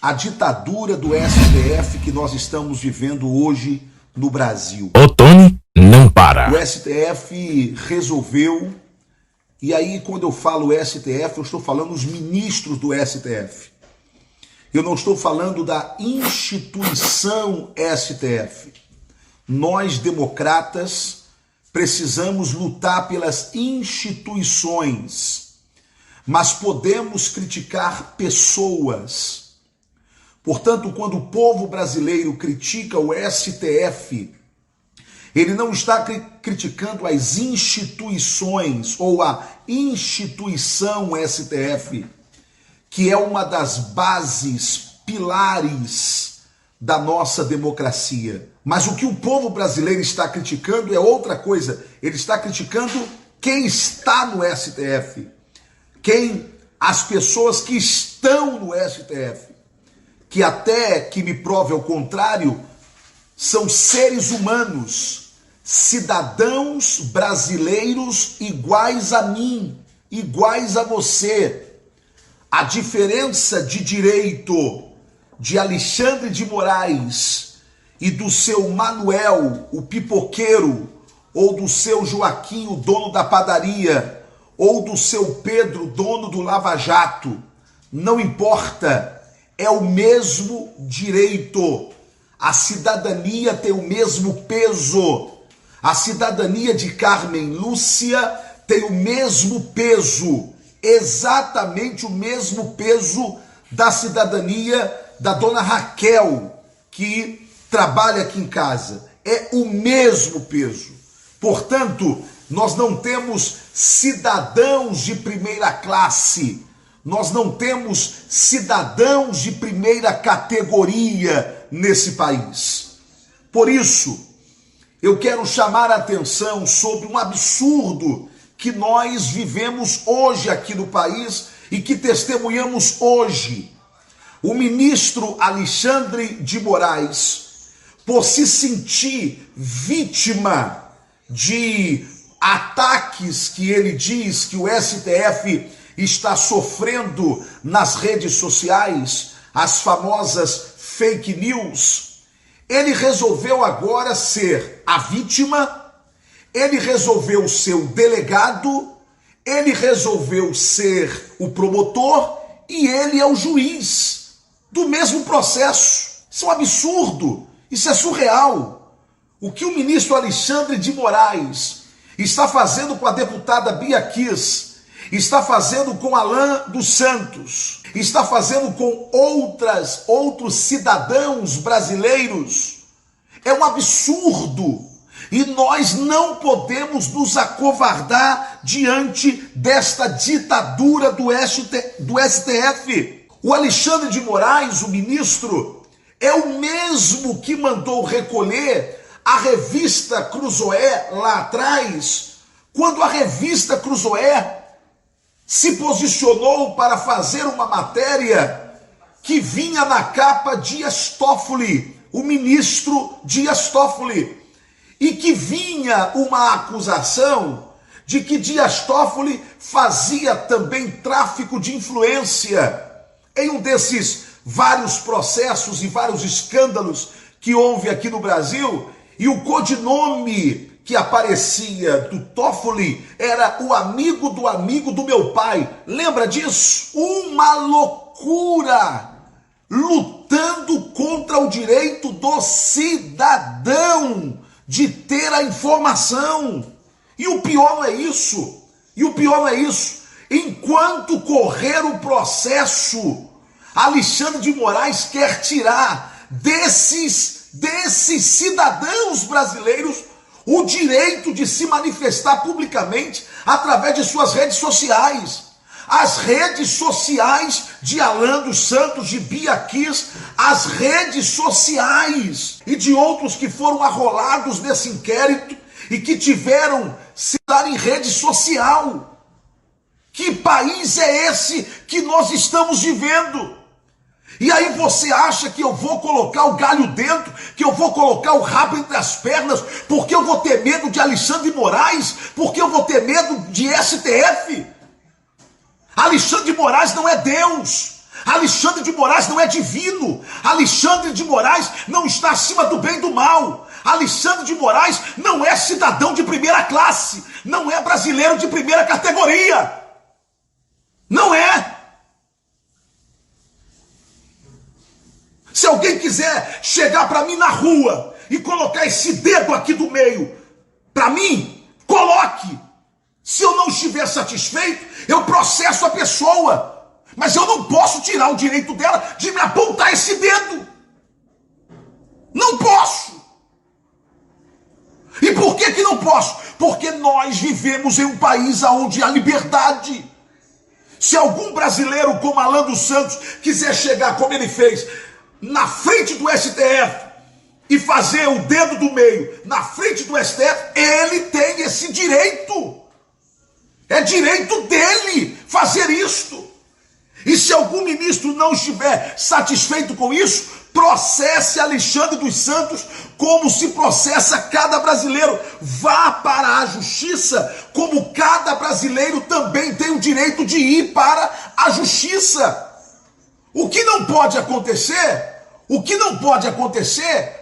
a ditadura do STF que nós estamos vivendo hoje no Brasil. Ottoni não para. O STF resolveu, e aí quando eu falo STF, eu estou falando os ministros do STF. Eu não estou falando da instituição STF. Nós, democratas, precisamos lutar pelas instituições, mas podemos criticar pessoas. Portanto, quando o povo brasileiro critica o STF, ele não está criticando as instituições ou a instituição STF, que é uma das bases, pilares da nossa democracia. Mas o que o povo brasileiro está criticando é outra coisa. Ele está criticando quem está no STF, as pessoas que estão no STF, que até que me prove ao contrário, são seres humanos, cidadãos brasileiros iguais a mim, iguais a você. A diferença de direito de Alexandre de Moraes e do seu Manuel, o pipoqueiro, ou do seu Joaquim, o dono da padaria, ou do seu Pedro, dono do Lava Jato, não importa, é o mesmo direito. A cidadania tem o mesmo peso. A cidadania de Carmen Lúcia tem o mesmo peso, exatamente o mesmo peso da cidadania da dona Raquel, que trabalha aqui em casa. É o mesmo peso. Portanto, nós não temos cidadãos de primeira classe, nós não temos cidadãos de primeira categoria nesse país. Por isso, eu quero chamar a atenção sobre um absurdo que nós vivemos hoje aqui no país e que testemunhamos hoje. O ministro Alexandre de Moraes, por se sentir vítima de ataques que ele diz que o STF está sofrendo nas redes sociais, as famosas fake news, ele resolveu agora ser a vítima. Ele resolveu ser o delegado, ele resolveu ser o promotor e ele é o juiz do mesmo processo. Isso é um absurdo, isso é surreal. O que o ministro Alexandre de Moraes está fazendo com a deputada Bia Kiss, está fazendo com Alan dos Santos, está fazendo com outros cidadãos brasileiros, é um absurdo. E nós não podemos nos acovardar diante desta ditadura do STF. O Alexandre de Moraes, o ministro, é o mesmo que mandou recolher a revista Cruzoé lá atrás, quando a revista Cruzoé se posicionou para fazer uma matéria que vinha na capa Dias Toffoli, o ministro Dias Toffoli, e que vinha uma acusação de que Dias Toffoli fazia também tráfico de influência em um desses vários processos e vários escândalos que houve aqui no Brasil, e o codinome que aparecia do Toffoli era o amigo do meu pai. Lembra disso? Uma loucura! Lutando contra o direito do cidadão de ter a informação. E o pior não é isso. Enquanto correr o processo, Alexandre de Moraes quer tirar desses cidadãos brasileiros o direito de se manifestar publicamente através de suas redes sociais. As redes sociais de Alan dos Santos, de Bia Kiss, as redes sociais e de outros que foram arrolados nesse inquérito e que tiveram se dar em rede social. Que país é esse que nós estamos vivendo? E aí você acha que eu vou colocar o galho dentro, que eu vou colocar o rabo entre as pernas, porque eu vou ter medo de Alexandre de Moraes, porque eu vou ter medo de STF? Alexandre de Moraes não é Deus. Alexandre de Moraes não é divino. Alexandre de Moraes não está acima do bem e do mal. Alexandre de Moraes não é cidadão de primeira classe. Não é brasileiro de primeira categoria. Não é. Se alguém quiser chegar para mim na rua e colocar esse dedo aqui do meio, para mim, coloque. Se eu não estiver satisfeito, eu processo a pessoa. Mas eu não posso tirar o direito dela de me apontar esse dedo. Não posso. E por que não posso? Porque nós vivemos em um país onde há liberdade. Se algum brasileiro como Alan dos Santos quiser chegar, como ele fez, na frente do STF e fazer o dedo do meio na frente do STF, ele tem esse direito. É direito dele fazer isto. E se algum ministro não estiver satisfeito com isso, processe Alexandre dos Santos como se processa cada brasileiro. Vá para a justiça, como cada brasileiro também tem o direito de ir para a justiça. O que não pode acontecer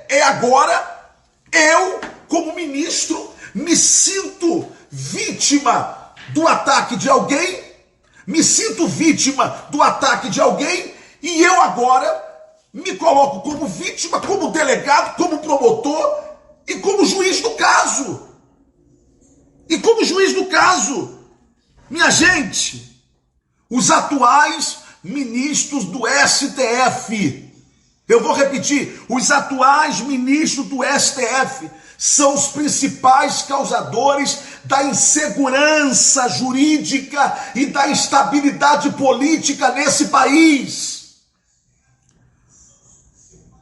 é agora eu, como ministro, me sinto vítima do ataque de alguém, e eu agora me coloco como vítima, como delegado, como promotor e como juiz do caso. Minha gente, os atuais ministros do STF, eu vou repetir, os atuais ministros do STF são os principais causadores da insegurança jurídica e da instabilidade política nesse país.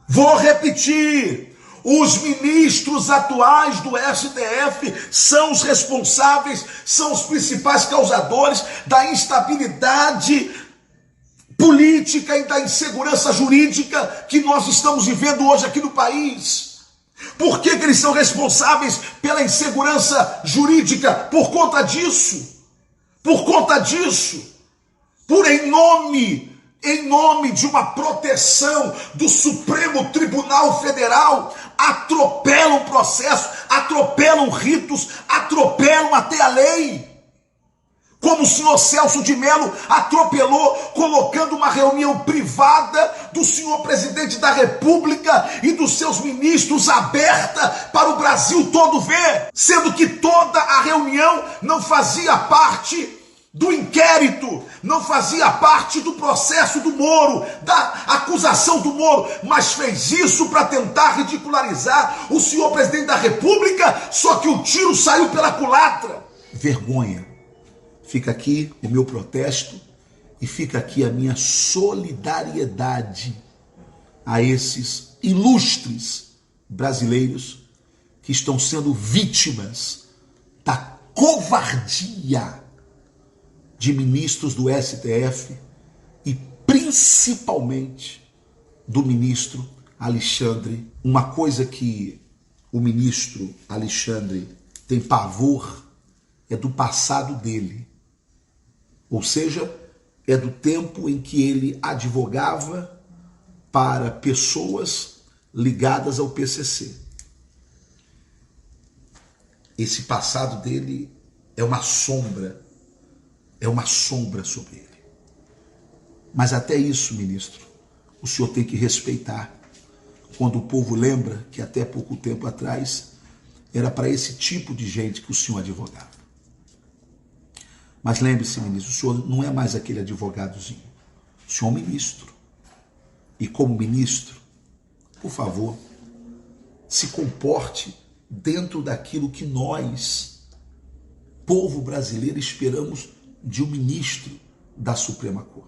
Vou repetir, os ministros atuais do STF são os responsáveis, são os principais causadores da instabilidade política e da insegurança jurídica que nós estamos vivendo hoje aqui no país. Por que eles são responsáveis pela insegurança jurídica? Por conta disso. Em nome de uma proteção do Supremo Tribunal Federal, atropelam processo, atropelam ritos, atropelam até a lei. Como o senhor Celso de Mello atropelou, colocando uma reunião privada do senhor presidente da República e dos seus ministros aberta para o Brasil todo ver, sendo que toda a reunião não fazia parte do inquérito, não fazia parte do processo do Moro, da acusação do Moro, mas fez isso para tentar ridicularizar o senhor presidente da República, só que o tiro saiu pela culatra. Vergonha. Fica aqui o meu protesto e fica aqui a minha solidariedade a esses ilustres brasileiros que estão sendo vítimas da covardia de ministros do STF e principalmente do ministro Alexandre. Uma coisa que o ministro Alexandre tem pavor é do passado dele. Ou seja, é do tempo em que ele advogava para pessoas ligadas ao PCC. Esse passado dele é uma sombra sobre ele. Mas até isso, ministro, o senhor tem que respeitar. Quando o povo lembra que até pouco tempo atrás era para esse tipo de gente que o senhor advogava. Mas lembre-se, ministro, o senhor não é mais aquele advogadozinho. O senhor é um ministro. E como ministro, por favor, se comporte dentro daquilo que nós, povo brasileiro, esperamos de um ministro da Suprema Corte.